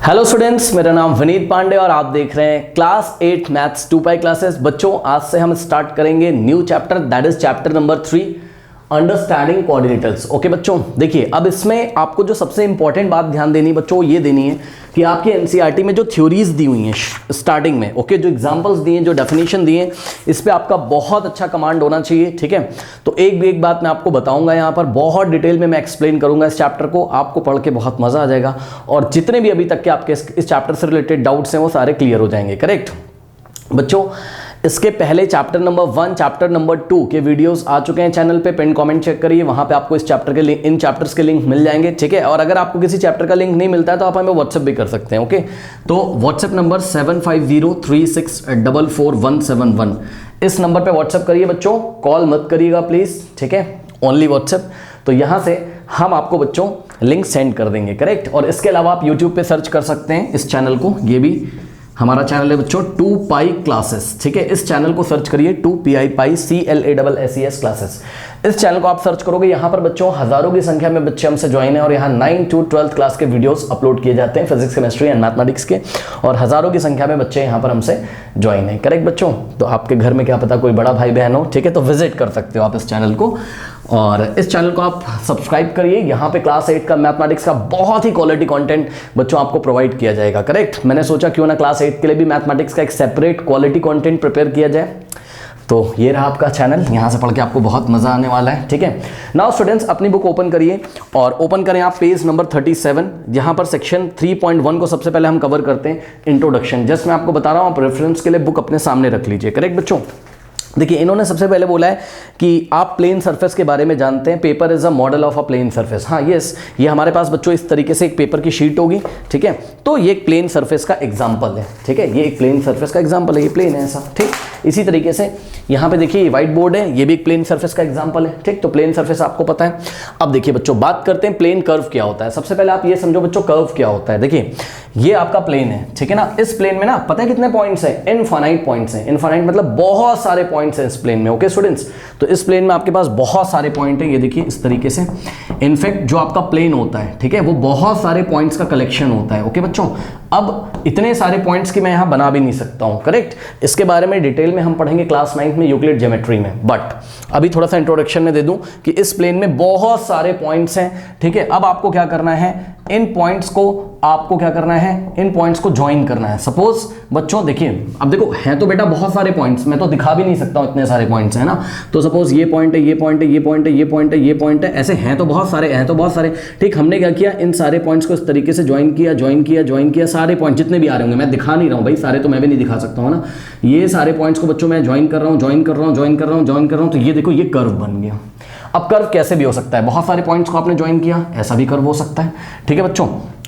Hello students, मेरा नाम विनीत पांडे और आप देख रहे हैं क्लास 8 मैथ्स 2 पाई क्लासेस। बच्चों, आज से हम स्टार्ट करेंगे new chapter, that is chapter number 3, understanding coordinators. Okay बच्चों, देखिए अब इसमें आपको जो सबसे इंपॉर्टेंट बात ध्यान देनी बच्चों ये देनी है कि आपके एनसीईआरटी में जो थ्योरीज दी हुई हैं स्टार्टिंग में, ओके, जो एग्जांपल्स दिए हैं, जो डेफिनेशन दिए हैं, इस पे आपका बहुत अच्छा कमांड होना चाहिए। ठीक है, तो एक बात मैं आपको बताऊंगा, यहाँ पर बहुत डिटेल में मैं एक्सप्लेन करूंगा इस चैप्टर को, आपको पढ़ के बहुत मजा आ जाएगा और जितने भी अभी तक के आपके इस चैप्टर से रिलेटेड डाउट्स हैं वो सारे क्लियर हो जाएंगे। करेक्ट बच्चों, इसके पहले चैप्टर नंबर 1, चैप्टर नंबर 2 के वीडियोस आ चुके हैं चैनल पे, पिन कमेंट चेक करिए, वहां पे आपको इस चैप्टर के इन चैप्टर्स के लिंक मिल जाएंगे। ठीक है, और अगर आपको किसी चैप्टर का लिंक नहीं मिलता है तो आप हमें व्हाट्सएप भी कर सकते हैं। ओके, तो व्हाट्सएप नंबर 7503644171, इस नंबर पे व्हाट्सएप करिए बच्चों, कॉल मत करिएगा प्लीज। ठीक है, ओनली व्हाट्सएप। तो यहां से हम आपको बच्चों लिंक सेंड कर देंगे। करेक्ट, और इसके अलावा आप यूट्यूब पे सर्च कर सकते हैं इस चैनल को, ये भी हमारा चैनल है बच्चों 2 पाई क्लासेस। ठीक है, इस चैनल को सर्च करिए 2 पाई CLASSES क्लासेस। इस चैनल को आप सर्च करोगे, यहाँ पर बच्चों हजारों की संख्या में बच्चे हमसे ज्वाइन है और यहाँ 9 to 12th क्लास के वीडियोस अपलोड किए जाते हैं फिजिक्स, केमिस्ट्री एंड मैथमेटिक्स के, और हजारों की संख्या में बच्चे यहाँ पर हमसे ज्वाइन है। करेक्ट बच्चों, तो आपके घर में क्या पता कोई बड़ा भाई बहन हो, ठीक है, तो विजिट कर सकते हो आप इस चैनल को और इस चैनल को आप सब्सक्राइब करिए। यहाँ पे क्लास 8 का मैथमेटिक्स का बहुत ही क्वालिटी कंटेंट बच्चों आपको प्रोवाइड किया जाएगा। करेक्ट, मैंने सोचा क्यों ना क्लास 8 के लिए भी मैथमेटिक्स का एक सेपरेट क्वालिटी कंटेंट प्रिपेयर किया जाए। तो ये रहा आपका चैनल, यहाँ से पढ़ के आपको बहुत मजा आने वाला है। ठीक है, नाउ स्टूडेंट्स अपनी बुक ओपन करिए और ओपन करें आप पेज नंबर 37, यहाँ पर सेक्शन 3.1 को सबसे पहले हम कवर करते हैं, इंट्रोडक्शन। जस्ट मैं आपको बता रहा हूँ, आप रेफरेंस के लिए बुक अपने सामने रख लीजिए। करेक्ट बच्चों, देखिए इन्होंने सबसे पहले बोला है कि आप प्लेन सरफेस के बारे में जानते हैं, paper is a model of a plane surface. हाँ यस, ये हमारे पास बच्चों इस तरीके से एक पेपर की शीट होगी। ठीक है, तो ये एक प्लेन सरफेस का एग्जांपल है। ठीक है, ये एक प्लेन सरफेस का एग्जांपल है, ये प्लेन है ऐसा। ठीक, इसी तरीके से यहाँ पे देखिए ये व्हाइट बोर्ड है, ये भी एक प्लेन सरफेस का एग्जांपल है। ठीक, तो प्लेन सरफेस आपको पता है। अब देखिए बच्चों, बात करते हैं प्लेन कर्व क्या होता है। सबसे पहले आप ये समझो बच्चों कर्व क्या होता है। देखिए ये आपका प्लेन है, ठीक है ना, इस प्लेन में ना पता है कितने पॉइंट्स हैं? इनफाइनाइट पॉइंट्स हैं। इनफाइनाइट मतलब बहुत सारे पॉइंट्स हैं इस प्लेन में। ओके स्टूडेंट्स, तो इस प्लेन में आपके पास बहुत सारे पॉइंट है, ये देखिए इस तरीके से। इनफैक्ट जो आपका प्लेन होता है, ठीक है, वो बहुत सारे पॉइंट्स का कलेक्शन होता है। ओके बच्चों, अब इतने सारे पॉइंट्स की मैं यहां बना भी नहीं सकता हूं। करेक्ट, इसके बारे में डिटेल में हम पढ़ेंगे क्लास 9 में यूक्लिड ज्योमेट्री में, बट अभी थोड़ा सा इंट्रोडक्शन में दे दूं कि इस प्लेन में बहुत सारे पॉइंट्स हैं। ठीक है, अब आपको क्या करना है, इन पॉइंट्स को आपको क्या करना है, इन पॉइंट्स को ज्वाइन करना है। सपोज बच्चों देखिए, अब देखो हैं तो बेटा बहुत सारे पॉइंट्स, मैं तो दिखा भी नहीं सकता हूं इतने सारे पॉइंट्स है ना। तो सपोज ये पॉइंट है, ये पॉइंट है, ये पॉइंट है, ये पॉइंट है, ये पॉइंट है, ऐसे हैं तो बहुत सारे, हैं तो बहुत सारे। ठीक, हमने क्या किया, इन सारे पॉइंट्स को इस तरीके से ज्वाइन किया, ज्वाइन किया, ज्वाइन किया, सारे पॉइंट जितने भी आ रहे होंगे, मैं दिखा नहीं रहा हूं भाई, सारे तो मैं भी नहीं दिखा सकता हूं ना। ये सारे पॉइंट्स को बच्चों मैं ज्वाइन कर रहा हूं, ज्वाइन कर रहा हूं, ज्वाइन कर रहा हूं, ज्वाइन कर रहा हूं, तो ये देखो ये कर्व बन गया। अब कर्व कैसे भी हो सकता है, बहुत सारे पॉइंट्स को आपने ज्वाइन किया, ऐसा भी कर्व हो सकता है। ठीक है बच्चों,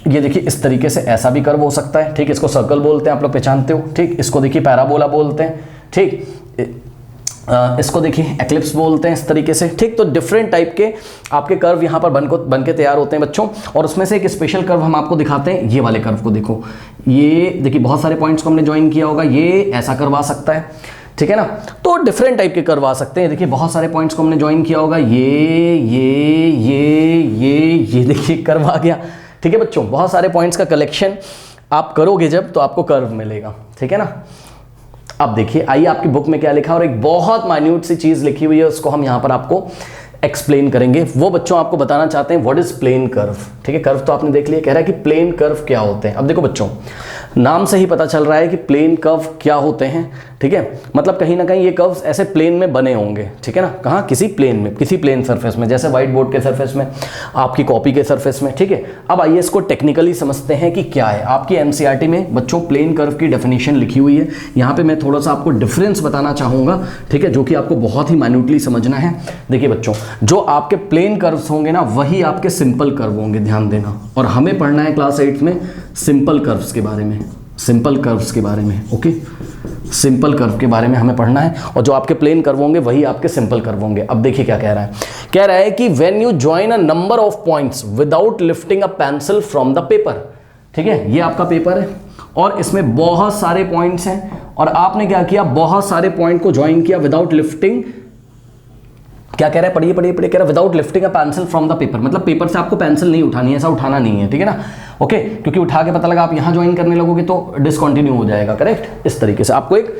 ये देखिए इस तरीके से ऐसा भी कर्व हो सकता है। ठीक, इसको सर्कल बोलते हैं, आप लोग पहचानते हो। ठीक, इसको देखिए पैराबोला बोलते हैं। ठीक, इसको देखिए एक्लिप्स बोलते हैं इस तरीके से। ठीक, तो डिफरेंट टाइप के आपके कर्व यहाँ पर बन के तैयार होते हैं बच्चों, और उसमें से एक स्पेशल कर्व हम आपको दिखाते हैं। ये वाले कर्व को देखो, ये देखिए बहुत सारे पॉइंट्स को हमने ज्वाइन किया होगा, ये ऐसा कर्व आ सकता है। ठीक है ना, तो डिफरेंट टाइप के कर्व आ सकते हैं। देखिए बहुत सारे पॉइंट्स को हमने ज्वाइन किया होगा, ये देखिए कर्व आ गया। ठीक है बच्चों, बहुत सारे पॉइंट्स का कलेक्शन आप करोगे जब, तो आपको कर्व मिलेगा। ठीक है ना, अब देखिए आइए आपकी बुक में क्या लिखा, और एक बहुत माइन्यूट सी चीज लिखी हुई है, उसको हम यहां पर आपको एक्सप्लेन करेंगे। वो बच्चों आपको बताना चाहते हैं व्हाट इज प्लेन कर्व। ठीक है, कर्व तो आपने देख लिया, कह रहा है कि प्लेन कर्व क्या होते हैं। अब देखो बच्चों, नाम से ही पता चल रहा है कि प्लेन कर्व क्या होते हैं। ठीक है, मतलब कहीं ना कहीं ये कर्व्स ऐसे प्लेन में बने होंगे। ठीक है ना, कहाँ, किसी प्लेन में, किसी प्लेन सरफेस में, जैसे व्हाइट बोर्ड के सरफेस में, आपकी कॉपी के सरफेस में। ठीक है, अब आइए इसको टेक्निकली समझते हैं कि क्या है। आपकी एनसीईआरटी में बच्चों प्लेन कर्व की डेफिनेशन लिखी हुई है, यहाँ पे मैं थोड़ा सा आपको डिफरेंस बताना चाहूंगा। ठीक है, जो कि आपको बहुत ही माइन्यूटली समझना है। देखिए बच्चों, जो आपके प्लेन कर्व्स होंगे ना, वही आपके सिंपल कर्व होंगे, ध्यान देना। और हमें पढ़ना है क्लास 8 में सिंपल कर्व्स के बारे में, सिंपल कर्व्स के बारे में। ओके, सिंपल कर्व के बारे में हमें पढ़ना है, और जो आपके प्लेन कर्व होंगे वही आपके सिंपल कर्व होंगे। अब देखिए क्या कह रहा है, कह रहा है कि when you join a number of points without lifting a pencil from the paper. ठीक है, ये आपका पेपर है और इसमें बहुत सारे पॉइंट्स हैं, और आपने क्या किया, बहुत सारे पॉइंट को ज्वाइन किया विदाउट लिफ्टिंग क्या कह रहा है, पढ़िए पढ़िए पढ़िए, कह रहा है without lifting a pencil from the paper, मतलब पेपर से आपको पेंसिल नहीं उठानी है, ऐसा उठाना नहीं है, ठीक है ना। ओके, क्योंकि उठा के पता लगा आप यहां ज्वाइन करने लगोगे तो डिसकंटिन्यू हो जाएगा, करेक्ट। इस तरीके से आपको एक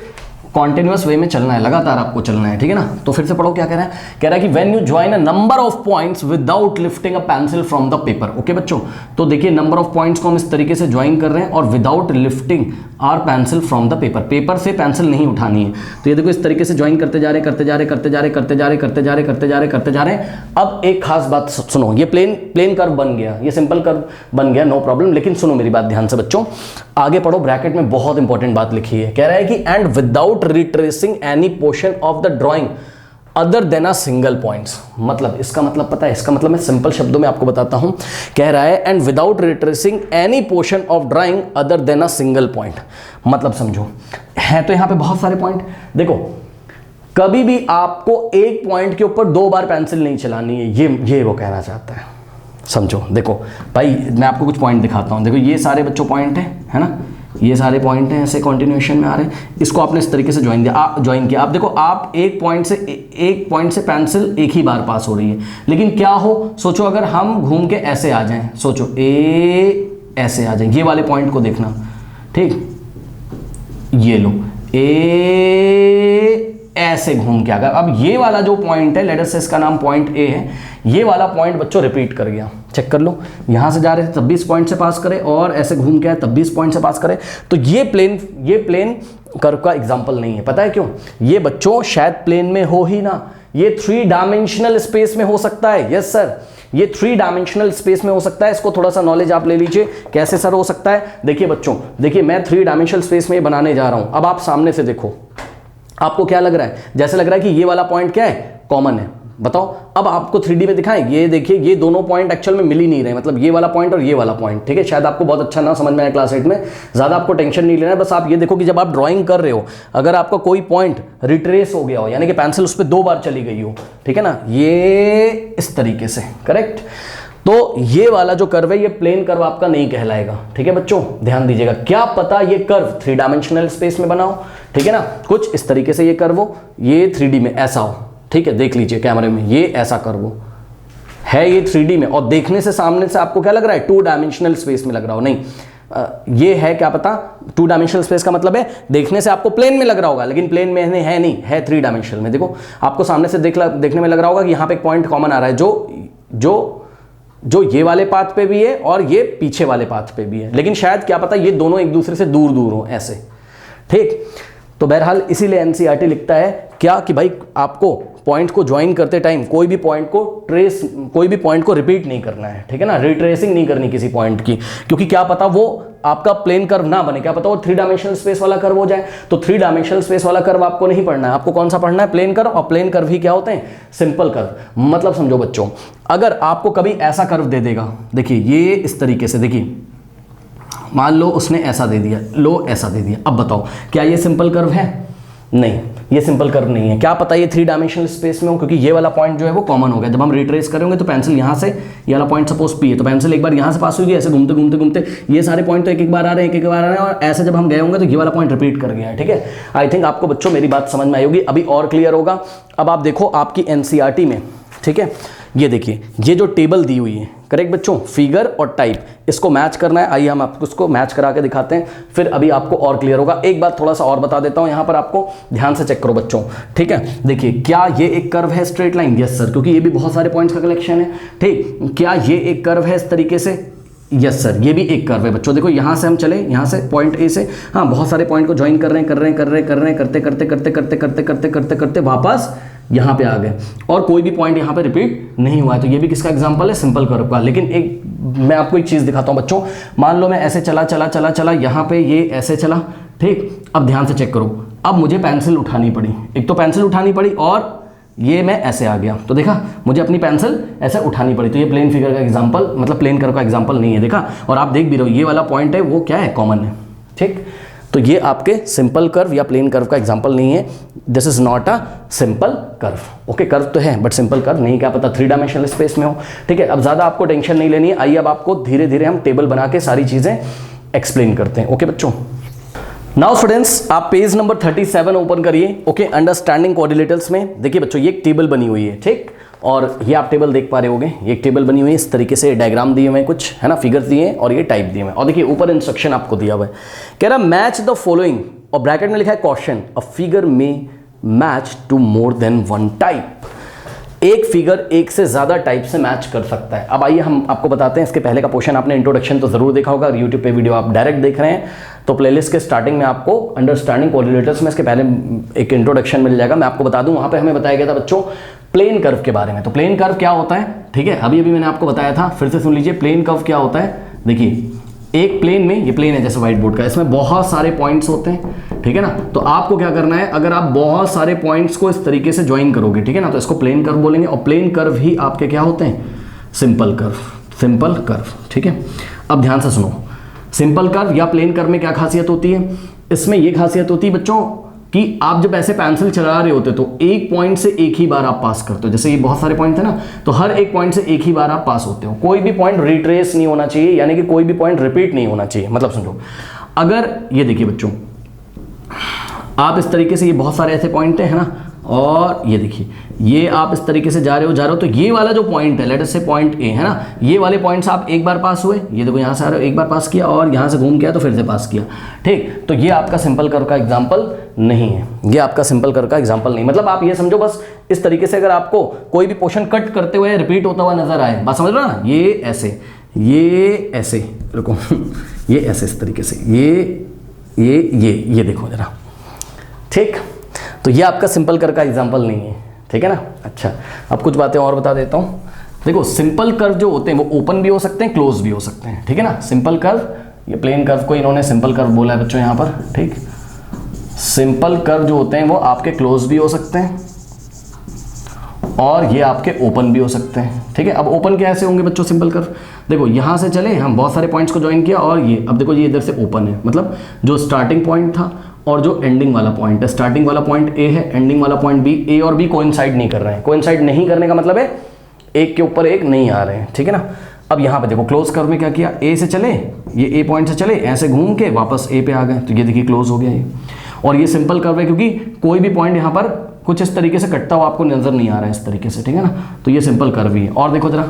कॉन्टिन्यूअस वे में चलना है, लगातार आपको चलना है, ठीक है ना। तो फिर से पढ़ो क्या कह रहा है कि when you join a number of points without lifting a pencil from the paper. Okay बच्चों, तो देखिए नंबर ऑफ पॉइंट्स को हम इस तरीके से ज्वाइन कर रहे हैं और without lifting our pencil from the paper, paper से पेंसिल नहीं उठानी है। तो ये देखो इस तरीके से ज्वाइन करते जा रहे करते जा रहे करते जा रहे करते जा रहे करते जा रहे करते जा रहे करते जा रहे। अब एक खास बात सुनो, ये प्लेन कर्व बन गया, ये सिंपल कर्व बन गया, नो प्रॉब्लम। लेकिन सुनो मेरी बात ध्यान से बच्चों, आगे पढ़ो, ब्रैकेट में बहुत इंपॉर्टेंट बात लिखी है, कह रहा है कि and without retracing any portion of the drawing other than a single points. मतलब इसका मतलब पता है, इसका मतलब मैं सिंपल शब्दों में आपको बताता हूं। कह रहा है and without retracing any portion of drawing other than a single point. मतलब समझो, है तो यहां पे बहुत सारे पॉइंट। देखो कभी भी आपको एक पॉइंट के ऊपर 2 बार पेंसिल नहीं चलानी है, ये वो कहना चाहता है। समझो, देखो भाई मैं आपको कुछ पॉइंट दिखाता हूं। देखो ये सारे बच्चों पॉइंट है ना, ये सारे पॉइंट हैं, ऐसे कंटिन्यूएशन में आ रहे हैं। इसको आपने इस तरीके से ज्वाइन किया। आप देखो, आप एक पॉइंट से पेंसिल एक ही बार पास हो रही है। लेकिन क्या हो, सोचो अगर हम घूम के ऐसे आ जाएं, सोचो ऐसे आ जाएं, ये वाले पॉइंट को देखना, ठीक, ये लो ऐसे घूम के आ गया। अब ये वाला जो पॉइंट है, लेट अस से इसका नाम पॉइंट ए है, ये वाला पॉइंट बच्चों रिपीट कर गया। चेक कर लो, यहां से जा रहे थे तब भी इस पॉइंट से पास करे और ऐसे घूम के आए तब भी इस पॉइंट से पास करे। तो ये प्लेन कर्व का एग्जांपल नहीं है। पता है क्यों? ये बच्चों शायद प्लेन में हो ही ना, ये 3 डायमेंशनल स्पेस में हो सकता है। यस सर, ये 3 डायमेंशनल स्पेस में हो सकता है। इसको थोड़ा सा नॉलेज आप ले लीजिए, कैसे सर हो सकता है। देखिए बच्चों, देखिए मैं 3 डायमेंशनल स्पेस में बनाने जा रहा हूं। अब आप सामने से देखो, आपको क्या लग रहा है? जैसे लग रहा है कि ये वाला पॉइंट क्या है, कॉमन है। बताओ, अब आपको 3D में दिखाएं, ये देखिए ये दोनों पॉइंट एक्चुअल में मिल ही नहीं रहे, मतलब ये वाला पॉइंट और ये वाला पॉइंट, ठीक है। शायद आपको बहुत अच्छा ना समझ में आए क्लास 8 में, ज़्यादा आपको टेंशन नहीं लेना है। बस आप ये देखो कि जब आप ड्राइंग कर रहे हो, अगर आपका कोई पॉइंट रिट्रेस हो गया हो, यानी कि पेंसिल उस पर 2 बार चली गई हो, ठीक है ना, ये इस तरीके से, करेक्ट। तो ये वाला जो कर्व है, ये प्लेन कर्व आपका नहीं कहलाएगा, ठीक है बच्चों, ध्यान दीजिएगा। क्या पता ये कर्व 3 डायमेंशनल स्पेस में बना हो, ठीक है ना, कुछ इस तरीके से ये कर्व हो, ये 3D में ऐसा हो, ठीक है। देख लीजिए कैमरे में, ये ऐसा कर्व हो, है ये 3D में, और देखने से सामने से आपको क्या लग रहा है, 2 डायमेंशनल स्पेस में लग रहा हो। नहीं, ये है क्या पता 2 डायमेंशनल स्पेस का मतलब है देखने से आपको प्लेन में लग रहा होगा, लेकिन प्लेन में है नहीं, है 3 डायमेंशनल में। देखो आपको सामने से देखने में लग रहा होगा कि यहाँ पे एक पॉइंट कॉमन आ रहा है, जो ये वाले पाथ पे भी है और ये पीछे वाले पाथ पे भी है, लेकिन शायद क्या पता ये दोनों एक दूसरे से दूर दूर हो, ऐसे, ठीक। तो बहरहाल इसीलिए एनसीईआरटी लिखता है क्या कि भाई आपको पॉइंट को ज्वाइन करते टाइम कोई भी पॉइंट को रिपीट नहीं करना है, ठीक है ना, रिट्रेसिंग नहीं करनी किसी पॉइंट की, क्योंकि क्या पता वो आपका प्लेन कर्व ना बने, क्या पता वो 3 डायमेंशनल स्पेस वाला कर्व हो जाए। तो 3 डायमेंशनल स्पेस वाला कर्व आपको नहीं पढ़ना है, आपको कौन सा पढ़ना है, प्लेन कर्व। और प्लेन कर्व ही क्या होते हैं, सिंपल कर्व। मतलब समझो बच्चों, अगर आपको कभी ऐसा कर्व दे देगा, देखिए ये इस तरीके से, देखिए मान लो उसने ऐसा दे दिया, लो ऐसा दे दिया, अब बताओ क्या ये सिंपल कर्व है? नहीं, ये सिंपल कर्व नहीं है। क्या पता ये 3 डायमेंशनल स्पेस में हो, क्योंकि ये वाला पॉइंट जो है वो कॉमन हो गया। जब हम रिट्रेस करेंगे तो पेंसिल यहाँ से, ये वाला पॉइंट सपोज पी है, तो पेंसिल एक बार यहाँ से पास हुई, ऐसे घूमते घूमते घूमते ये सारे पॉइंट तो एक बार आ रहे हैं, एक बार आ रहे हैं, और ऐसे जब हम गए होंगे तो ये वाला पॉइंट रिपीट कर गया है, ठीक है। आई थिंक आपको बच्चों मेरी बात समझ में आई होगी, अभी और क्लियर होगा। अब आप देखो आपकी एनसीईआरटी में, ठीक है, ये देखिए ये जो टेबल दी हुई है, करेक्ट बच्चों, फिगर और टाइप, इसको मैच करना है। आइए हम आपको इसको मैच करा के दिखाते हैं, फिर अभी आपको और क्लियर होगा। एक बात थोड़ा सा और बता देता हूं, यहां पर आपको ध्यान से चेक करो बच्चों, ठीक है। देखिए क्या ये एक कर्व है स्ट्रेट लाइन? यस सर, क्योंकि ये भी बहुत सारे पॉइंट्स का कलेक्शन है, ठीक। क्या ये एक कर्व है इस तरीके से? यस सर, ये भी एक कर्व है बच्चों। देखो यहाँ से हम चले, यहाँ से पॉइंट ए से, हाँ बहुत सारे पॉइंट को ज्वाइन कर रहे हैं, करते वापस यहाँ पे आ गए, और कोई भी पॉइंट यहाँ पे रिपीट नहीं हुआ है। तो ये भी किसका एग्जांपल है, सिंपल कर्व का। लेकिन मैं आपको एक चीज़ दिखाता हूँ बच्चों, मान लो मैं ऐसे चला, यहाँ पे ये ऐसे चला, ठीक। अब ध्यान से चेक करो, अब मुझे पेंसिल उठानी पड़ी, एक तो पेंसिल उठानी पड़ी और ये मैं ऐसे आ गया, तो देखा मुझे अपनी पेंसिल ऐसे उठानी पड़ी। तो ये प्लेन फिगर का एग्जांपल, मतलब प्लेन कर्व का एग्जांपल नहीं है, देखा। और आप देख भी रहे हो ये वाला पॉइंट है वो क्या है, कॉमन है, ठीक। तो ये आपके सिंपल कर्व या प्लेन कर्व का एग्जांपल नहीं है। This is not a simple curve. Okay, curve तो है बट सिंपल कर्व नहीं, क्या पता 3 डायमेंशनल स्पेस में हो, ठीक है। अब ज़्यादा आपको टेंशन नहीं लेनी है। आइए अब आपको धीरे धीरे हम टेबल बना के सारी चीज़ें एक्सप्लेन करते हैं। ओके बच्चों, नाउ स्टूडेंट्स आप पेज नंबर 37 ओपन करिए। ओके, अंडरस्टैंडिंग कोऑर्डिनेटर्स में देखिए बच्चों ये एक टेबल बनी हुई है, ठीक। और ये आप टेबल देख पा रहे होगे, ये एक टेबल बनी हुई है, इस तरीके से डायग्राम दिए हुए हैं कुछ, है ना, फिगर्स दिए हैं और ये टाइप दिए हुए हैं। और देखिए ऊपर इंस्ट्रक्शन आपको दिया हुआ है, कह रहा मैच द फॉलोइंग, और ब्रैकेट में लिखा है क्वेश्चन, अ फिगर में match to more than one type. एक फिगर एक से ज़्यादा टाइप से मैच कर सकता है। अब आइए हम आपको बताते हैं, इसके पहले का पोर्शन आपने इंट्रोडक्शन तो ज़रूर देखा होगा, यूट्यूब पे वीडियो आप डायरेक्ट देख रहे हैं तो प्लेलिस्ट के स्टार्टिंग में आपको अंडरस्टैंडिंग कोरिलेटर्स में इसके पहले एक इंट्रोडक्शन मिल जाएगा। मैं आपको बता दूं, वहाँ पे हमें बताया गया था बच्चों प्लेन कर्व के बारे में। तो प्लेन कर्व क्या होता है, ठीक है, अभी मैंने आपको बताया था, फिर से सुन लीजिए। प्लेन कर्व क्या होता है, देखिए एक प्लेन में, ये प्लेन है जैसे व्हाइट बोर्ड का, इसमें बहुत सारे पॉइंट्स होते हैं, ठीक है ना। तो आपको क्या करना है, अगर आप बहुत सारे पॉइंट्स को इस तरीके से ज्वाइन करोगे, ठीक है ना, तो इसको प्लेन कर्व बोलेंगे। और प्लेन कर्व ही आपके क्या होते हैं, सिंपल कर्व, सिंपल कर्व, ठीक है। अब ध्यान से सुनो, सिंपल कर्व या प्लेन कर्व में क्या खासियत होती है, इसमें ये खासियत होती है बच्चों कि आप जब ऐसे पेंसिल चला रहे होते तो एक पॉइंट से एक ही बार आप पास करते हो। जैसे ये बहुत सारे पॉइंट है ना, तो हर एक पॉइंट से एक ही बार आप पास होते हो, कोई भी पॉइंट रिट्रेस नहीं होना चाहिए, यानी कि कोई भी पॉइंट रिपीट नहीं होना चाहिए। मतलब समझो, अगर ये देखिए बच्चों, आप इस तरीके से, ये बहुत सारे ऐसे पॉइंट है ना, और ये देखिए ये आप इस तरीके से जा रहे हो, तो ये वाला जो पॉइंट है, लेट अस से पॉइंट ए है ना, ये वाले पॉइंट्स आप एक बार पास हुए, ये देखो यहाँ से आ रहे हो, एक बार पास किया और यहाँ से घूम के आया तो फिर से पास किया, ठीक। तो ये आपका सिंपल कर्व का एग्जाम्पल नहीं है, ये आपका सिंपल कर्व का एग्जाम्पल नहीं। मतलब आप ये समझो बस इस तरीके से, अगर आपको कोई भी पोर्शन कट करते हुए रिपीट होता हुआ नजर आए, बात समझ रहे हो ना, ये ऐसे, ये ऐसे, रुको ये ऐसे इस तरीके से, ये देखो जरा, ठीक। तो ये आपका सिंपल कर्व का एग्जाम्पल नहीं है, ठीक है ना। अच्छा, अब कुछ बातें और बता देता हूँ। देखो सिंपल कर्व जो होते हैं वो ओपन भी हो सकते हैं, क्लोज भी हो सकते हैं, ठीक है ना। सिंपल कर्व, ये प्लेन कर्व को इन्होंने सिंपल कर्व बोला है बच्चों यहाँ पर, ठीक। सिंपल कर्व जो होते हैं वो आपके क्लोज भी हो सकते हैं और ये आपके ओपन भी हो सकते हैं, ठीक है। अब ओपन कैसे होंगे बच्चों सिंपल कर्व, देखो यहाँ से चले हम, बहुत सारे पॉइंट्स को ज्वाइन किया और ये, अब देखो ये इधर से ओपन है, मतलब जो स्टार्टिंग पॉइंट था और जो एंडिंग वाला पॉइंट है, स्टार्टिंग वाला पॉइंट ए है, एंडिंग वाला पॉइंट बी, ए और बी कोइंसाइड नहीं कर रहे हैं। कोइंसाइड नहीं करने का मतलब है एक के ऊपर एक नहीं आ रहे हैं, ठीक है ना। अब यहाँ पे देखो क्लोज कर्व में क्या किया, ए से चले, ये ए पॉइंट से चले, ऐसे घूम के वापस ए पे आ गए, तो ये देखिए क्लोज हो गया ये। और ये सिंपल कर्व है क्योंकि कोई भी पॉइंट यहाँ पर कुछ इस तरीके से कटता हुआ आपको नजर नहीं आ रहा है इस तरीके से, ठीक है ना। तो ये सिंपल कर्व ही है। और देखो जरा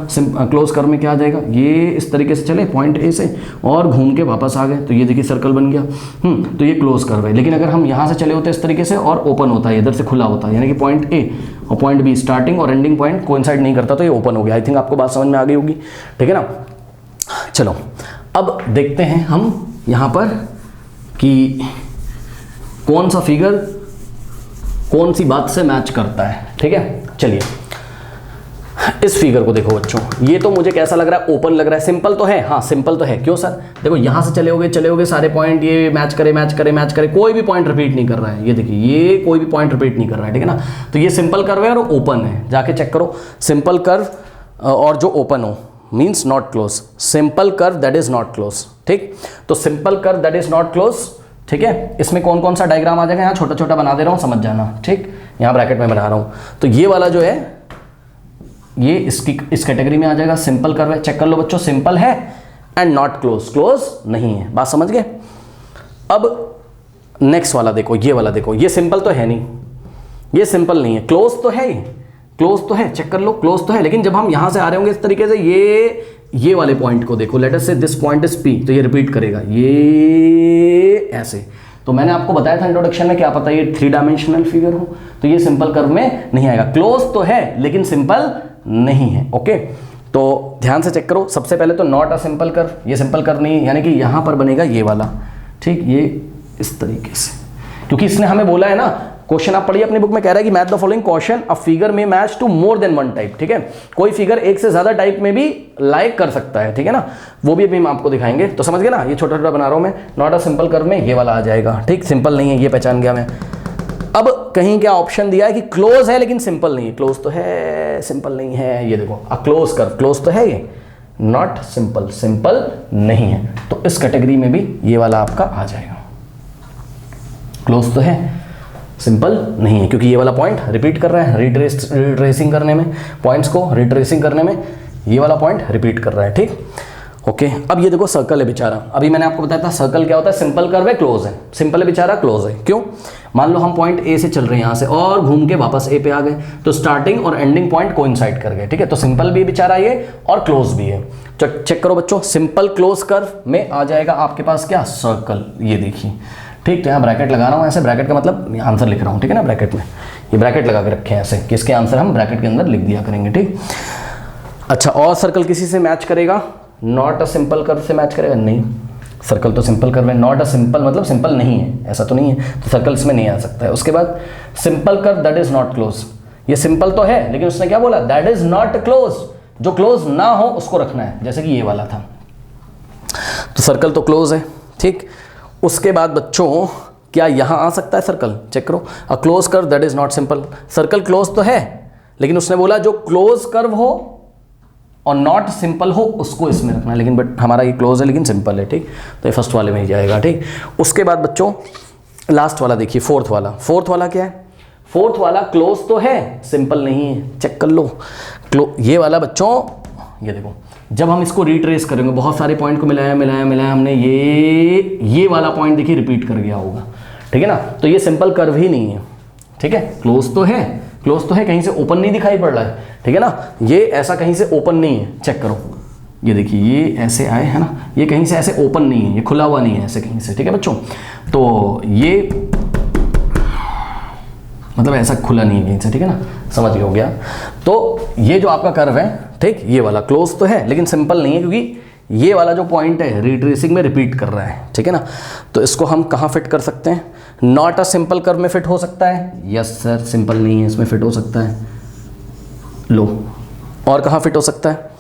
क्लोज कर्व में क्या आ जाएगा, ये इस तरीके से चले पॉइंट ए से और घूम के वापस आ गए, तो ये देखिए सर्कल बन गया, तो ये क्लोज कर्व है। लेकिन अगर हम यहाँ से चले होते इस तरीके से और ओपन होता है, इधर से खुला होता है, यानी कि पॉइंट ए और पॉइंट बी, स्टार्टिंग और एंडिंग पॉइंट कोइंसाइड नहीं करता, तो ये ओपन हो गया। आई थिंक आपको बात समझ में आ गई होगी, ठीक है ना। चलो अब देखते हैं हम यहाँ पर कि कौन सा फिगर कौन सी बात से मैच करता है, ठीक है। चलिए इस फिगर को देखो बच्चों, ये तो मुझे कैसा लग रहा है, ओपन लग रहा है, सिंपल तो है, हाँ सिंपल तो है। क्यों सर, देखो यहाँ से चले होगे सारे पॉइंट, ये मैच करे, कोई भी पॉइंट रिपीट नहीं कर रहा है, ये देखिए ये कोई भी पॉइंट रिपीट नहीं कर रहा है, ठीक है ना। तो ये सिंपल कर्व है और ओपन है, जाके चेक करो, सिंपल कर्व और जो ओपन हो means not close, simple curve that is not close, ठीक। तो simple curve that is not close, ठीक है। इसमें कौन कौन सा डायग्राम आ जाएगा, यहाँ छोटा छोटा बना दे रहा हूँ, समझ जाना, ठीक। यहाँ ब्रैकेट में बना रहा हूँ, तो ये वाला जो है ये इस कैटेगरी में आ जाएगा, सिंपल कर्व है। चेक कर लो बच्चों, सिंपल है एंड नॉट क्लोज, क्लोज नहीं है, बात समझ गए। अब नेक्स्ट वाला देखो, ये वाला देखो, ये सिंपल तो है नहीं, ये सिंपल नहीं है, क्लोज तो है, क्लोज तो है, चेक कर लो क्लोज तो है। लेकिन जब हम यहां से आ रहे होंगे इस तरीके से, ये वाले पॉइंट को देखो, लेट अस से दिस पॉइंट इज पी, तो ये रिपीट करेगा, ये ऐसे। तो मैंने आपको बताया था इंट्रोडक्शन में, क्या पता ये 3 डायमेंशनल फिगर हो, तो ये सिंपल कर्व में नहीं आएगा। क्लोज तो है लेकिन सिंपल नहीं है, ओके। तो ध्यान से चेक करो, सबसे पहले तो नॉट अ सिंपल कर्व, ये सिंपल कर्व नहीं है, यानी कि यहां पर बनेगा ये वाला, ठीक, ये इस तरीके से, क्योंकि इसने हमें बोला है ना, क्वेश्चन आप पढ़िए अपनी बुक में, कह रहा है कि match the following question, a figure में match to more than one type, ठीक है। कोई फिगर एक से ज्यादा टाइप में भी लाइक कर सकता है, ठीक है ना, वो भी अभी हम आपको दिखाएंगे। तो समझ गए ना, ये छोटा छोटा बना रहा हूं मैं, नॉट अ सिंपल कर्व में ये वाला आ जाएगा, ठीक, सिंपल नहीं है, ये पहचान गया मैं। अब कहीं क्या ऑप्शन दिया है कि क्लोज है लेकिन सिंपल नहीं है, क्लोज तो है सिंपल नहीं है, ये देखो अ क्लोज कर्व, क्लोज तो है, ये नॉट सिंपल, सिंपल नहीं है, तो इस कैटेगरी में भी ये वाला आपका आ जाएगा। क्लोज तो है, सिंपल नहीं है, क्योंकि ये वाला पॉइंट रिपीट कर रहा है, रिट्रेसिंग करने में, पॉइंट्स को रिट्रेसिंग करने में ये वाला पॉइंट रिपीट कर रहा है, ठीक। ओके अब ये देखो सर्कल है बेचारा, अभी मैंने आपको बताया था सर्कल क्या होता है, सिंपल कर्व है, क्लोज है, सिंपल है बेचारा, क्लोज है। क्यों? मान लो हम पॉइंट ए से चल रहे हैं यहाँ से और घूम के वापस ए पे आ गए, तो स्टार्टिंग और एंडिंग पॉइंट कोइंसाइड कर गए, ठीक है। तो सिंपल भी बेचारा ये और क्लोज भी है। तो चेक करो बच्चों, सिंपल क्लोज कर्व में आ जाएगा आपके पास क्या, सर्कल, ये देखिए, ठीक। तो यहाँ ब्रैकेट लगा रहा हूँ ऐसे, ब्रैकेट का मतलब आंसर लिख रहा हूँ, ठीक है ना, ब्रैकेट में ये ब्रैकेट लगा के रखे हैं ऐसे, किसके आंसर हम ब्रैकेट के अंदर लिख दिया करेंगे, ठीक। अच्छा, और सर्कल किसी से मैच करेगा? नॉट अ सिंपल कर्व से मैच करेगा? नहीं, सर्कल तो सिंपल कर्व है, नॉट अ सिंपल मतलब सिंपल नहीं है, ऐसा तो नहीं है, तो सर्कल इसमें नहीं आ सकता है। उसके बाद simple curve that is not close, ये सिंपल तो है लेकिन उसने क्या बोला, दैट इज नॉट क्लोज, जो क्लोज ना हो उसको रखना है, जैसे कि ये वाला था। तो सर्कल तो क्लोज है, ठीक। उसके बाद बच्चों क्या यहाँ आ सकता है सर्कल? चेक करो, a close curve that is not simple, circle close तो है लेकिन उसने बोला जो क्लोज कर्व हो और नॉट सिंपल हो उसको इसमें रखना है, लेकिन बट हमारा ये क्लोज है लेकिन सिंपल है, ठीक। तो ये फर्स्ट वाले में ही जाएगा, ठीक। उसके बाद बच्चों लास्ट वाला देखिए, फोर्थ वाला। फोर्थ वाला क्या है? फोर्थ वाला क्लोज तो है, सिंपल नहीं है, चेक कर लो। ये वाला बच्चों, ये देखो, जब हम इसको रिट्रेस करेंगे, बहुत सारे पॉइंट को मिलाया मिलाया मिलाया हमने, ये वाला पॉइंट देखिए रिपीट कर गया होगा, ठीक है ना। तो ये सिंपल कर्व ही नहीं है, ठीक है। क्लोज तो है, क्लोज तो है, कहीं से ओपन नहीं दिखाई पड़ रहा है, ठीक है ना। ये ऐसा कहीं से ओपन नहीं है, चेक करो, ये देखिए, ये ऐसे आए है ना, ये कहीं से ऐसे ओपन नहीं है, ये खुला हुआ नहीं है ऐसे कहीं से, ठीक है बच्चों। तो ये मतलब ऐसा खुला नहीं है कहीं से, ठीक है ना, समझ हो गया। तो ये जो आपका कर्व है, ठीक, ये वाला क्लोज तो है लेकिन सिंपल नहीं है, क्योंकि ये वाला जो पॉइंट है रिट्रेसिंग में रिपीट कर रहा है, ठीक है ना। तो इसको हम कहाँ फिट कर सकते हैं? नॉट अ सिंपल कर्व में फिट हो सकता है? यस सर, सिंपल नहीं है, इसमें फिट हो सकता है। लो, और कहाँ फिट हो सकता है?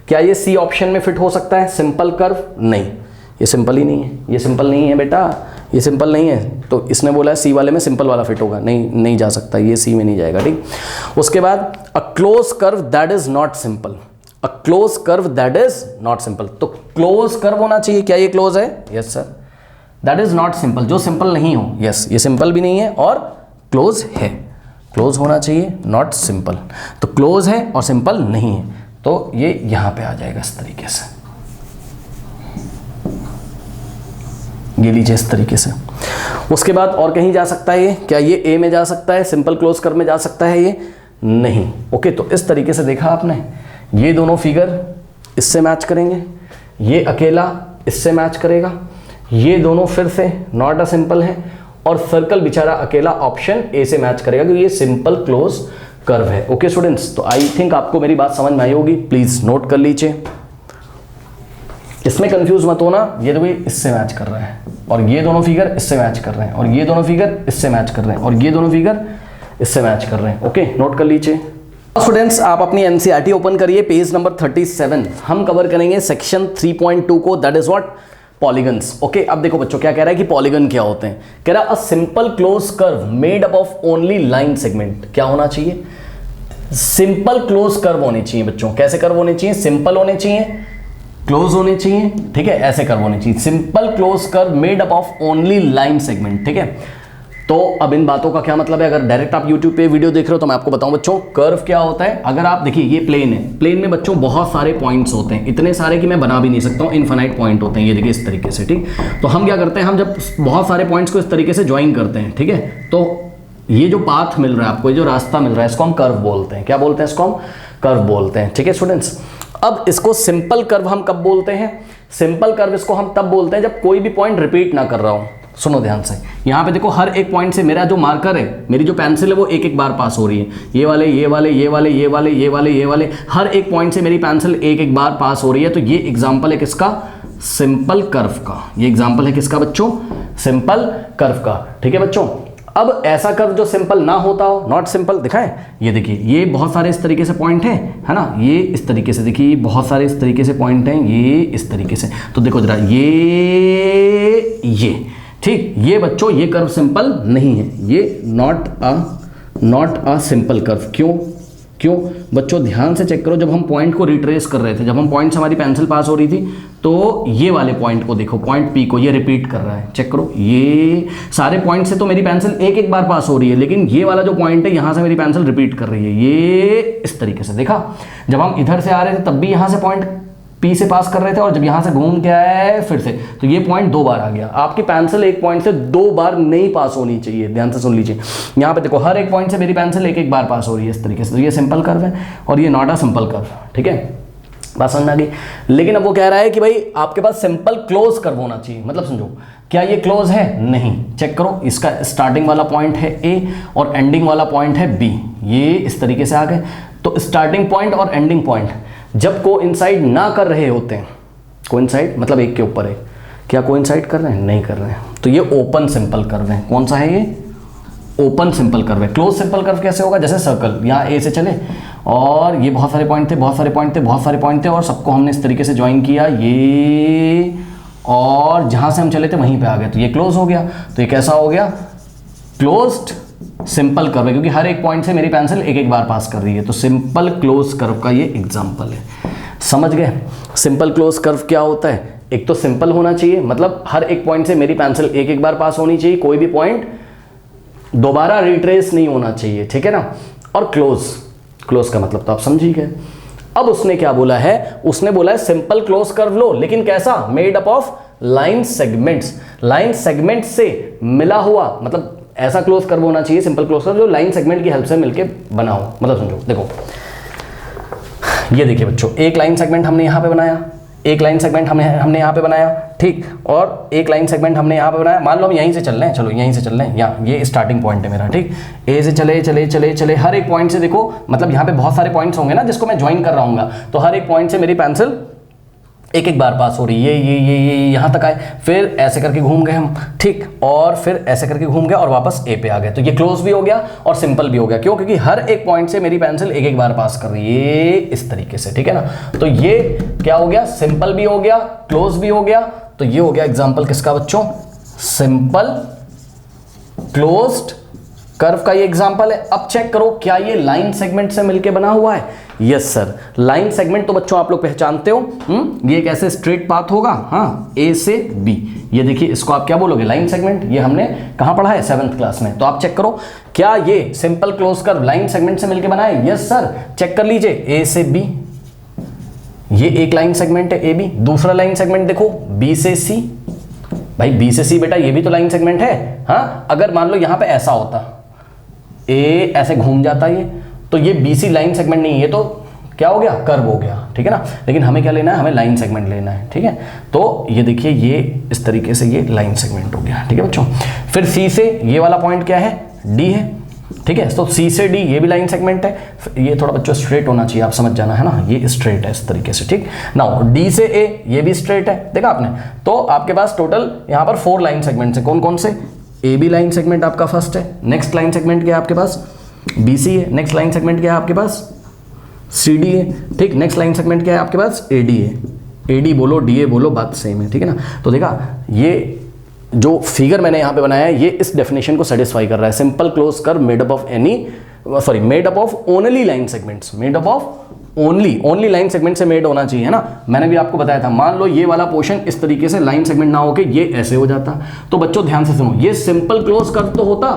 क्या ये सी ऑप्शन में फिट हो सकता है? Simple curve? नहीं, ये सिंपल ही नहीं है, ये सिंपल नहीं है बेटा, ये सिंपल नहीं है। तो इसने बोला है सी वाले में सिंपल वाला फिट होगा, नहीं, नहीं जा सकता, ये सी में नहीं जाएगा, ठीक। उसके बाद a close curve that is not simple, a close curve that is not simple. तो क्लोज कर्व होना चाहिए, क्या ये क्लोज है? Yes sir. That is not simple, जो सिंपल नहीं हो, यस, ये सिंपल भी नहीं है और क्लोज है, क्लोज होना चाहिए, नॉट सिंपल। तो क्लोज है और सिंपल नहीं है, तो ये यहां पे आ जाएगा इस तरीके से, ये लीजिए इस तरीके से। उसके बाद और कहीं जा सकता है ये? क्या ये ए में जा सकता है? सिंपल क्लोज कर्व में जा सकता है ये? नहीं। ओके, तो इस तरीके से देखा आपने, ये दोनों फिगर इससे मैच करेंगे, ये अकेला इससे मैच करेगा, ये दोनों फिर से नॉट अ सिंपल है, और सर्कल बेचारा अकेला ऑप्शन ए से मैच करेगा क्योंकि ये सिंपल क्लोज कर्व है। ओके स्टूडेंट्स, तो आई थिंक आपको मेरी बात समझ में आई होगी, प्लीज नोट कर लीजिए, इसमें कंफ्यूज मत होना। ये तो इससे मैच कर रहा है और ये दोनों फिगर इससे मैच कर रहे हैं और ये दोनों फिगर इससे मैच कर रहे हैं और ये दोनों फिगर इससे मैच कर रहे हैं। ओके, नोट कर लीजिए। स्टूडेंट्स, आप अपनी एनसीईआरटी ओपन करिए, पेज नंबर 37। हम कवर करेंगे सेक्शन 3.2 को, that is what, polygons. Okay, अब देखो बच्चों क्या कह रहा है कि पॉलीगन क्या होते हैं। कह रहा है a simple close curve made up of only line segment. क्या होना चाहिए? सिंपल क्लोज कर्व होने चाहिए बच्चों। कैसे कर्व होने चाहिए? सिंपल होने चाहिए, क्लोज होने चाहिए, ठीक है, ऐसे कर्व होने चाहिए। Simple close curve made up of only line segment, ठीक है। तो अब इन बातों का क्या मतलब है? अगर डायरेक्ट आप YouTube पे वीडियो देख रहे हो तो मैं आपको बताऊं बच्चों, कर्व क्या होता है। अगर आप देखिए, ये प्लेन है, प्लेन में बच्चों बहुत सारे पॉइंट्स होते हैं, इतने सारे कि मैं बना भी नहीं सकता हूं, इनफाइनाइट पॉइंट होते हैं, ये देखिए इस तरीके से, ठीक। तो हम क्या करते हैं, हम जब बहुत सारे पॉइंट्स को इस तरीके से ज्वाइन करते हैं, ठीक है, तो ये जो पाथ मिल रहा है आपको, ये जो रास्ता मिल रहा है, इसको हम कर्व बोलते हैं। क्या बोलते हैं? इसको हम कर्व बोलते हैं, ठीक है स्टूडेंट्स। अब इसको सिंपल कर्व हम कब बोलते हैं? सिंपल कर्व इसको हम तब बोलते हैं जब कोई भी पॉइंट रिपीट ना कर रहा हो। सुनो ध्यान से, यहाँ पे देखो, हर एक पॉइंट से मेरा जो मार्कर है, मेरी जो पेंसिल है, वो एक एक बार पास हो रही है। ये वाले, ये वाले, ये वाले, ये वाले, ये वाले, ये वाले, हर एक पॉइंट से मेरी पेंसिल एक एक बार पास हो रही है। तो ये एग्जाम्पल है किसका? सिंपल कर्व का। ये एग्जाम्पल है किसका बच्चों? सिंपल कर्व का, ठीक है बच्चों। अब ऐसा कर्व जो सिंपल ना होता हो, नॉट सिंपल, दिखाएं, ये देखिए, ये बहुत सारे इस तरीके से पॉइंट हैं, है ना, ये इस तरीके से, देखिए बहुत सारे इस तरीके से पॉइंट हैं, ये इस तरीके से। तो देखो जरा, ये ठीक, ये बच्चों ये कर्व सिंपल नहीं है, ये नॉट अ सिंपल कर्व। क्यों बच्चों? ध्यान से चेक करो, जब हम पॉइंट को रिट्रेस कर रहे थे, जब हम पॉइंट से हमारी पेंसिल पास हो रही थी, तो ये वाले पॉइंट को देखो, पॉइंट पी को, ये रिपीट कर रहा है, चेक करो, ये सारे पॉइंट से तो मेरी पेंसिल एक एक बार पास हो रही है, लेकिन ये वाला जो पॉइंट है, यहां से मेरी पेंसिल रिपीट कर रही है, ये इस तरीके से। देखा, जब हम इधर से आ रहे थे तब भी यहां से पॉइंट पी से पास कर रहे थे और जब यहां से घूम के आए फिर से, तो ये पॉइंट 2 बार आ गया। आपकी पेंसिल एक पॉइंट से 2 बार नहीं पास होनी चाहिए, ध्यान से सुन लीजिए। यहां पे देखो हर एक पॉइंट से मेरी पेंसिल एक बार पास हो रही है इस तरीके से, तो ये सिंपल कर्व है और ये नॉट अ सिंपल कर्व, ठीक है, बात समझ में आ गई। लेकिन अब वो कह रहा है कि भाई आपके पास सिंपल क्लोज कर्व होना चाहिए, मतलब समझो क्या ये क्लोज है? नहीं। चेक करो, इसका स्टार्टिंग वाला पॉइंट है ए और एंडिंग वाला पॉइंट है बी, ये इस तरीके से आ गए। तो स्टार्टिंग पॉइंट और एंडिंग पॉइंट जब कोइंसाइड ना कर रहे होते हैं, कोइंसाइड मतलब एक के ऊपर एक, क्या कोइंसाइड कर रहे हैं? नहीं कर रहे हैं, तो ये ओपन सिंपल कर्व है। कौन सा है ये? ओपन सिंपल कर्व है। क्लोज सिंपल कर्व कैसे होगा? जैसे सर्कल, यहाँ ए से चले और ये बहुत सारे पॉइंट थे, बहुत सारे पॉइंट थे, बहुत सारे पॉइंट थे और सबको हमने इस तरीके से ज्वाइन किया, ये, और जहां से हम चले थे वहीं पे आ गए, तो ये क्लोज हो गया। तो ये कैसा हो गया? क्लोज्ड सिंपल कर्व है, क्योंकि हर एक पॉइंट से मेरी पेंसिल एक एक बार पास कर रही है। तो सिंपल क्लोज कर्व का ये एग्जांपल है। समझ गए सिंपल क्लोज कर्व क्या होता है? एक तो सिंपल होना चाहिए, मतलब हर एक पॉइंट से मेरी पेंसिल एक एक बार पास होनी चाहिए, कोई भी पॉइंट दोबारा रिट्रेस नहीं होना चाहिए, ठीक है ना। और क्लोज, क्लोज का मतलब तो आप समझ ही गए। अब उसने क्या बोला है? उसने बोला है सिंपल क्लोज कर्व लो, लेकिन कैसा? Made up of line segments. Line segment से मिला हुआ, मतलब ऐसा क्लोज कर्व होना चाहिए सिंपल क्लोज कर्व जो लाइन सेगमेंट की हेल्प से मिलके बना हो। मतलब समझो, देखो ये देखिए बच्चों, एक लाइन सेगमेंट हमने यहां पे बनाया, एक लाइन सेगमेंट हमने यहाँ पे बनाया, ठीक, और एक लाइन सेगमेंट हमने यहाँ पे बनाया। मान लो हम यहीं से चल रहे हैं, चलो यहीं से चल रहे हैं, यहाँ ये स्टार्टिंग पॉइंट है मेरा, ठीक। ए से चले चले चले चले, हर एक पॉइंट से देखो, मतलब यहाँ पे बहुत सारे पॉइंट्स होंगे ना जिसको मैं ज्वाइन कर रहा हूँ, तो हर एक पॉइंट से मेरी पेंसिल एक एक बार पास हो रही है, ये यहाँ तक आए, फिर ऐसे करके घूम गए हम, ठीक, और फिर ऐसे करके घूम गए और वापस ए पे आ गए। तो ये क्लोज भी हो गया और सिंपल भी हो गया। क्यों? क्योंकि हर एक पॉइंट से मेरी पेंसिल एक एक बार पास कर रही है इस तरीके से, ठीक है ना। तो ये क्या हो गया? सिंपल भी हो गया, क्लोज भी हो गया। तो ये हो गया एग्जाम्पल किसका बच्चों? सिंपल क्लोज्ड कर्व का ये एग्जाम्पल है। अब चेक करो, क्या ये लाइन सेगमेंट से मिलके बना हुआ है? यस सर, लाइन सेगमेंट तो बच्चों आप लोग पहचानते हो, ये एक ऐसे स्ट्रेट पाथ होगा, हाँ, ए से बी। ये देखिए, इसको आप क्या बोलोगे? Line segment. ये हमने कहां पढ़ा है? 7th क्लास में। तो आप चेक करो, क्या ये simple close curve line segment से मिलके बना है? यस सर, चेक कर लीजिए, ए से बी, ये एक लाइन सेगमेंट है ए बी। दूसरा लाइन सेगमेंट देखो, बी से सी। भाई बी से सी बेटा, ये भी तो लाइन सेगमेंट है, हाँ। अगर मान लो यहां पे ऐसा होता, ए ऐसे घूम जाता ये, तो ये बीसी लाइन सेगमेंट नहीं, ये तो क्या हो गया? कर्व हो गया, ठीक है ना। लेकिन हमें क्या लेना है? हमें लाइन सेगमेंट लेना है, ठीक है। तो ये देखिए, ये इस तरीके से ये लाइन सेगमेंट हो गया, ठीक है बच्चों। फिर सी से ये वाला पॉइंट क्या है? डी है, ठीक है। तो सी से डी ये भी लाइन सेगमेंट है। ये थोड़ा बच्चों स्ट्रेट होना चाहिए, आप समझ जाना है ना, ये स्ट्रेट है इस तरीके से, ठीक। नाउ डी से ए ये भी स्ट्रेट है, देखा आपने। तो आपके पास टोटल यहाँ पर 4 लाइन सेगमेंट्स है। कौन कौन से? ए बी लाइन सेगमेंट आपका फर्स्ट है। नेक्स्ट लाइन सेगमेंट क्या है आपके पास? बी सी है। नेक्स्ट लाइन सेगमेंट क्या है आपके पास? सी डी है, ठीक। नेक्स्ट लाइन सेगमेंट क्या है आपके पास? ए डी है। ए डी बोलो, डी ए बोलो, बात सेम है, ठीक है ना। तो देखा, ये जो फिगर मैंने यहाँ पे बनाया है, ये इस डेफिनेशन को सेटिस्फाई कर रहा है। Simple close curve made up of made up of only line segments, made up of only line segment से मेड होना चाहिए, है ना। मैंने भी आपको बताया था, मान लो ये वाला पोर्शन इस तरीके से लाइन सेगमेंट ना होके ये ऐसे हो जाता, तो बच्चों ध्यान से सुनो, ये सिंपल क्लोज कर्व तो होता,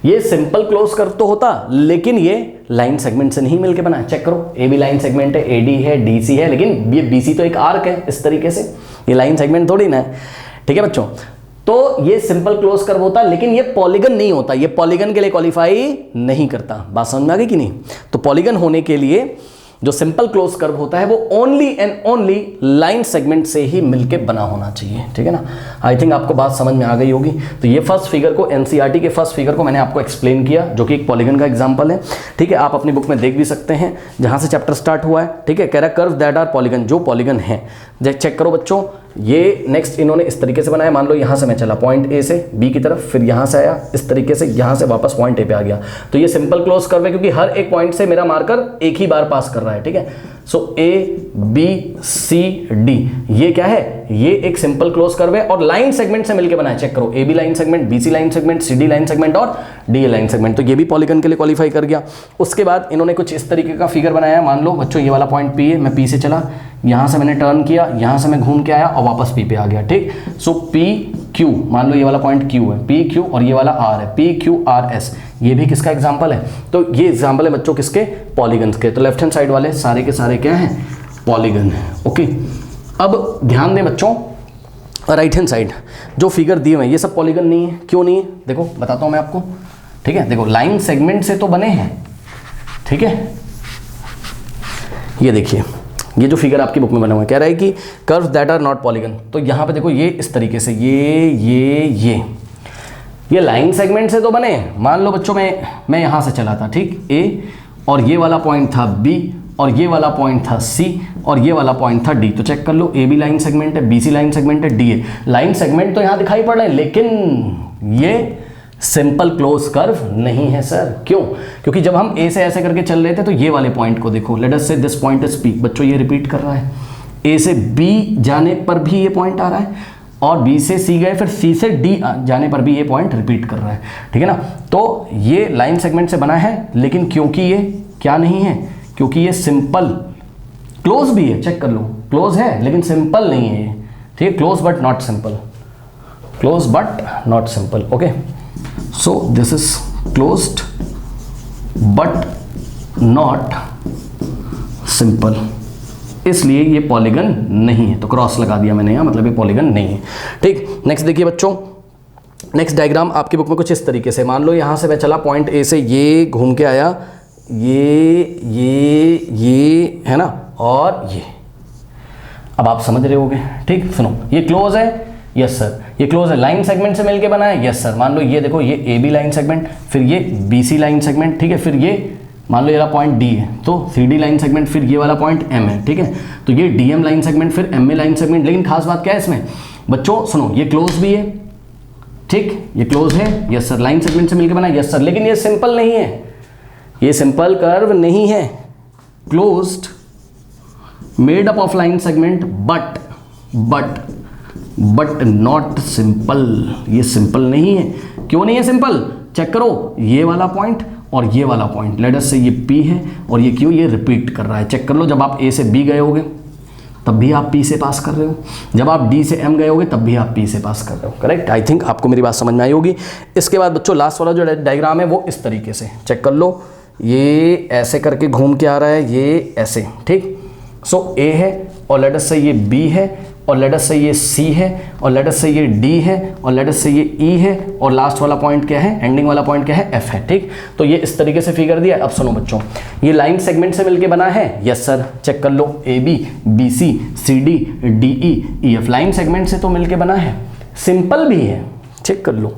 ये सिंपल क्लोज कर्व तो होता, लेकिन ये लाइन सेगमेंट से नहीं मिलके बना है। चेक करो, ए बी लाइन सेगमेंट है, ए डी है, डी सी है, लेकिन ये बी सी तो एक आर्क है इस तरीके से, ये लाइन सेगमेंट थोड़ी ना है, ठीक है बच्चों। तो ये सिंपल क्लोज कर्व होता, लेकिन ये पॉलीगन नहीं होता, ये पॉलीगन के लिए क्वालिफाई नहीं करता। बात समझ में आ गई कि नहीं? तो पॉलीगन होने के लिए जो सिंपल क्लोज कर्व होता है वो only and only line segment से ही मिलके बना होना चाहिए, ठीक है ना। आई थिंक आपको बात समझ में आ गई होगी। तो ये फर्स्ट फिगर को, एनसीईआरटी के फर्स्ट फिगर को मैंने आपको एक्सप्लेन किया, जो कि एक पॉलीगन का एग्जांपल है, ठीक है। आप अपनी बुक में देख भी सकते हैं जहां से चैप्टर स्टार्ट हुआ है, ठीक है। कह रहा कर्व दैट आर पॉलीगन, जो पॉलीगन है। चेक करो बच्चों, ये नेक्स्ट इन्होंने इस तरीके से बनाया। मान लो यहां से मैं चला पॉइंट ए से बी की तरफ, फिर यहां से आया इस तरीके से, यहां से वापस पॉइंट ए पे आ गया, तो ये सिंपल क्लोज कर्व है, क्योंकि हर एक पॉइंट से मेरा मार्कर एक ही बार पास कर रहा है, ठीक है। सो ए बी सी डी, ये क्या है? ये एक सिंपल क्लोज कर्व है और लाइन सेगमेंट से मिलकर बना है। चेक करो, A B line segment, B C line segment, C D line segment और डी ए लाइन सेगमेंट, तो ये भी पॉलीगन के लिए क्वालिफाई कर गया। उसके बाद इन्होंने कुछ इस तरीके का फिगर बनाया। मान लो बच्चों ये वाला पॉइंट पी है, मैं पी से चला, यहां से मैंने टर्न किया, यहां से मैं घूम के आया और वापस पी पे आ गया, ठीक। सो पी क्यू, मान लो ये वाला पॉइंट क्यू है, पी क्यू, और ये वाला आर है, पी क्यू आर एस, ये भी किसका एग्जांपल है? तो ये एग्जांपल है बच्चों किसके? पॉलीगन्स के। तो लेफ्ट हैंड साइड वाले सारे के सारे क्या हैं? पॉलीगन है। ओके, अब ध्यान दें बच्चों, राइट हैंड साइड जो फिगर दिए हुए हैं ये सब पॉलीगन नहीं है। क्यों नहीं है? देखो बताता हूं मैं आपको, ठीक है। देखो लाइन सेगमेंट से तो बने हैं, ठीक है। ये देखिए, ये जो फिगर आपकी बुक में बना हुआ है कह रहा है कि curves that are not polygon. तो यहाँ पे देखो ये इस तरीके से ये लाइन सेगमेंट से तो बने हैं। मान लो बच्चों मैं यहाँ से चला था, ठीक, ए, और ये वाला पॉइंट था बी, और ये वाला पॉइंट था सी, और ये वाला पॉइंट था डी। तो चेक कर लो, ए बी लाइन सेगमेंट है, बी सी लाइन सेगमेंट है, डी ए लाइन सेगमेंट तो यहाँ दिखाई पड़ रहे हैं, लेकिन ये सिंपल क्लोज कर्व नहीं है सर। क्यों? क्योंकि जब हम ए से ऐसे करके चल रहे थे तो ये वाले पॉइंट को देखो, लेट अस से दिस पॉइंट इज पी। बच्चों ये रिपीट कर रहा है, ए से बी जाने पर भी ये पॉइंट आ रहा है, और बी से सी गए फिर सी से डी जाने पर भी ये पॉइंट रिपीट कर रहा है, ठीक है ना। तो ये लाइन सेगमेंट से बना है, लेकिन क्योंकि ये क्या नहीं है, क्योंकि ये सिंपल क्लोज भी है, चेक कर लो, क्लोज है लेकिन सिंपल नहीं है, ठीक है। Close but not simple, close but not simple. Okay, so this is closed but not simple, इसलिए ये पॉलीगन नहीं है। तो क्रॉस लगा दिया मैंने यहाँ, मतलब ये पॉलीगन नहीं है, ठीक। नेक्स्ट देखिए बच्चों, नेक्स्ट डायग्राम आपकी बुक में कुछ इस तरीके से, मान लो यहाँ से मैं चला पॉइंट ए से, ये घूम के आया, ये है ना, और ये, अब आप समझ रहे होगे, ठीक। सुनो, ये क्लोज है, यस सर, ये क्लोज है, लाइन सेगमेंट से मिलके बना है, यस सर। मान लो ये देखो, ये ए बी लाइन सेगमेंट, फिर ये बी सी लाइन सेगमेंट, ठीक है, फिर ये मान लो ये वाला पॉइंट डी है तो सी डी लाइन सेगमेंट, फिर ये वाला पॉइंट एम है, ठीक है। तो ये डी एम लाइन सेगमेंट, फिर एम ए लाइन सेगमेंट। लेकिन खास बात क्या है इसमें बच्चों, सुनो, ये क्लोज भी है, ठीक, ये क्लोज है, यस सर, लाइन सेगमेंट से मिलकर बना, यस सर, लेकिन ये सिंपल नहीं है, ये सिंपल कर्व नहीं है। Closed made up of line segment but not simple, ये सिंपल नहीं है। क्यों नहीं है सिंपल? चेक करो, ये वाला पॉइंट और ये वाला पॉइंट, लेट अस से ये P है, और ये क्यों, ये रिपीट कर रहा है। चेक कर लो, जब आप A से B गए होगे तब भी आप P से पास कर रहे हो, जब आप D से M गए होगे तब भी आप P से पास कर रहे हो, करेक्ट। आई थिंक आपको मेरी बात समझ में आई होगी। इसके बाद बच्चों लास्ट वाला जो डायग्राम है वो इस तरीके से, चेक कर लो, ये ऐसे करके घूम के आ रहा है, ये ऐसे, ठीक। सो A है, और लेट अस से ये B है, और लेट अस से ये C है, और लेट अस से ये D है, और लेट अस से ये E है, और लास्ट वाला पॉइंट क्या है, एंडिंग वाला पॉइंट क्या है, F है, ठीक। तो ये इस तरीके से फिगर दिया। अब सुनो बच्चों, ये लाइन सेगमेंट से मिलके बना है, यस सर, चेक कर लो, AB BC CD DE EF line segment से तो मिलके बना है, सिंपल भी है, चेक कर लो,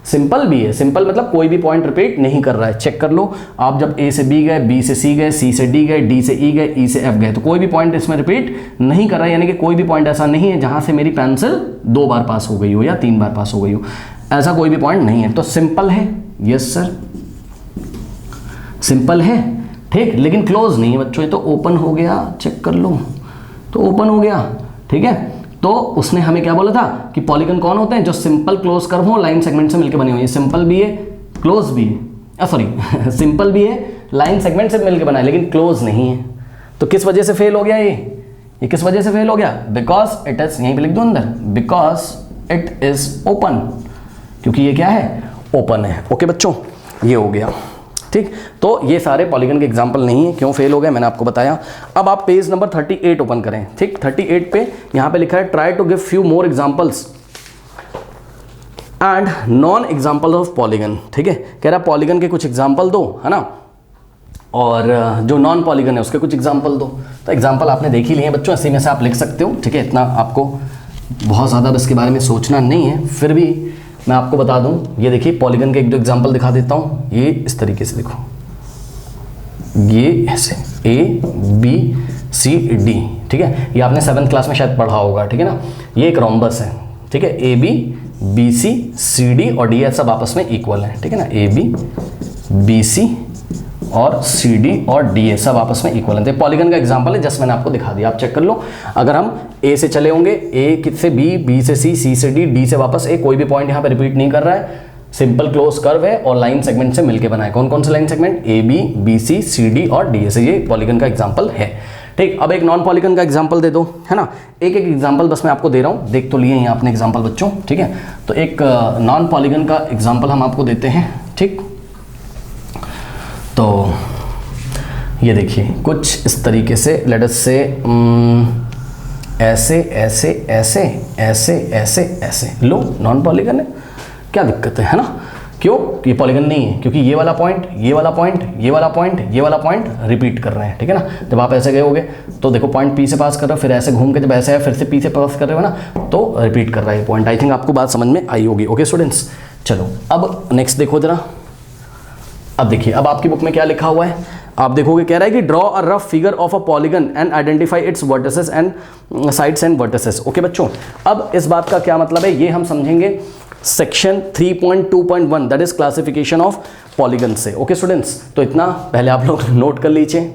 सिंपल भी है। सिंपल मतलब कोई भी पॉइंट रिपीट नहीं कर रहा है। चेक कर लो, आप जब A से B गए, B से C गए, C से D गए, D से E गए, E से F गए, तो कोई भी पॉइंट इसमें रिपीट नहीं कर रहा है, यानी कि कोई भी पॉइंट ऐसा नहीं है जहां से मेरी पेंसिल 2 बार पास हो गई हो या 3 बार पास हो गई हो, ऐसा कोई भी पॉइंट नहीं है। तो सिंपल है, यस सर, सिंपल है, ठीक, लेकिन क्लोज नहीं है बच्चों। ये तो ओपन हो गया, चेक कर लो, तो ओपन हो गया, ठीक है। तो उसने हमें क्या बोला था कि पॉलीगन कौन होते हैं, जो सिंपल क्लोज कर्व हो, लाइन सेगमेंट से मिलकर बने हुए। ये सिंपल भी है, क्लोज भी है, सॉरी सिंपल भी है, लाइन सेगमेंट से मिलकर बना है, लेकिन क्लोज नहीं है। तो किस वजह से फेल हो गया ये किस वजह से फेल हो गया? बिकॉज इट इज, यहीं पे लिख दो अंदर, बिकॉज इट इज ओपन, क्योंकि ये क्या है, ओपन है। ओके बच्चों, ये हो गया, ठीक। तो ये सारे पॉलीगन के एग्जाम्पल नहीं है। क्यों फेल हो गए मैंने आपको बताया। अब आप पेज नंबर 38 ओपन करें, ठीक। 38 पे यहाँ पे लिखा है try to give few more examples and non example of polygon, ठीक है। कह रहा पॉलीगन के कुछ एग्जाम्पल दो, है ना, और जो नॉन पॉलीगन है उसके कुछ एग्जाम्पल दो। तो एग्जाम्पल आपने देख ही लिए हैं बच्चों, इसी में से आप लिख सकते हो, ठीक है। इतना आपको बहुत ज़्यादा इसके बारे में सोचना नहीं है, फिर भी मैं आपको बता दूं, ये देखिए पॉलीगन के एक दो एग्जांपल दिखा देता हूं। ये इस तरीके से देखो, ये ऐसे A B C D, ठीक है। ये आपने 7th क्लास में शायद पढ़ा होगा, ठीक है ना। ये एक रोम्बस है, ठीक है। A B B C C D और D सब आपस में इक्वल है, ठीक है ना। A B B C और C D और D सब आपस में इक्वल है। तो पॉलीगन का एग्जांपल है, जस्ट मैंने आपको दिखा दिया, आप चेक कर लो। अगर हम A से चले होंगे, A से B, B से C, C से D, D से वापस A, कोई भी पॉइंट यहाँ पे रिपीट नहीं कर रहा है, सिंपल क्लोज कर्व है और लाइन सेगमेंट से मिलके बना है। कौन कौन से line segment? A B B C C D और D से, ये पॉलीगन का एग्जाम्पल है, ठीक। अब एक नॉन पॉलीगन का एग्जाम्पल दे दो, है ना। एक एक एग्जाम्पल बस मैं आपको दे रहा हूँ, देख तो लिए हैं आपने एग्जाम्पल बच्चों, ठीक है। तो एक नॉन पॉलीगन का एग्जाम्पल हम आपको देते हैं, ठीक। तो ये देखिए कुछ इस तरीके से, लेट अस से ऐसे ऐसे ऐसे ऐसे ऐसे ऐसे, लो नॉन पॉलीगन है, क्या दिक्कत है ना? क्यों? ये पॉलीगन नहीं है क्योंकि ये वाला पॉइंट, ये वाला पॉइंट, ये वाला पॉइंट, ये वाला पॉइंट रिपीट कर रहे हैं, ठीक है ना? जब आप ऐसे गए होगे तो देखो पॉइंट पी से पास कर रहे हो, फिर ऐसे घूम के जब ऐसे है फिर से पी से पास कर रहे हो ना, तो रिपीट कर रहा है ये पॉइंट। आई थिंक आपको बात समझ में आई होगी। ओके स्टूडेंट्स, चलो अब नेक्स्ट देखो जरा। अब देखिए, अब आपकी बुक में क्या लिखा हुआ है, आप देखोगे कह रहा है कि draw a rough figure of a polygon and identify it's vertices and sides and vertices. Okay बच्चों, अब इस बात का क्या मतलब है ये हम समझेंगे section 3.2.1 that is classification of polygon से। ओके स्टूडेंट्स, तो इतना पहले आप लोग नोट कर लीजिए।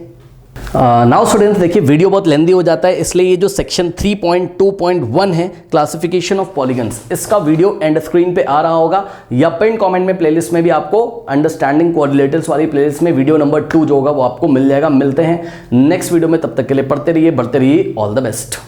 नाउ स्टूडेंट्स देखिए, वीडियो बहुत लेंदी हो जाता है, इसलिए ये जो सेक्शन 3.2.1 है क्लासिफिकेशन ऑफ पॉलीगन्स, इसका वीडियो एंड स्क्रीन पे आ रहा होगा या पिन कमेंट में प्लेलिस्ट में भी आपको अंडरस्टैंडिंग कोऑर्डिनेटर्स वाली प्लेलिस्ट में वीडियो नंबर 2 जो होगा वो आपको मिल जाएगा। मिलते हैं नेक्स्ट वीडियो में, तब तक के लिए पढ़ते रहिए, बढ़ते रहिए, ऑल द बेस्ट।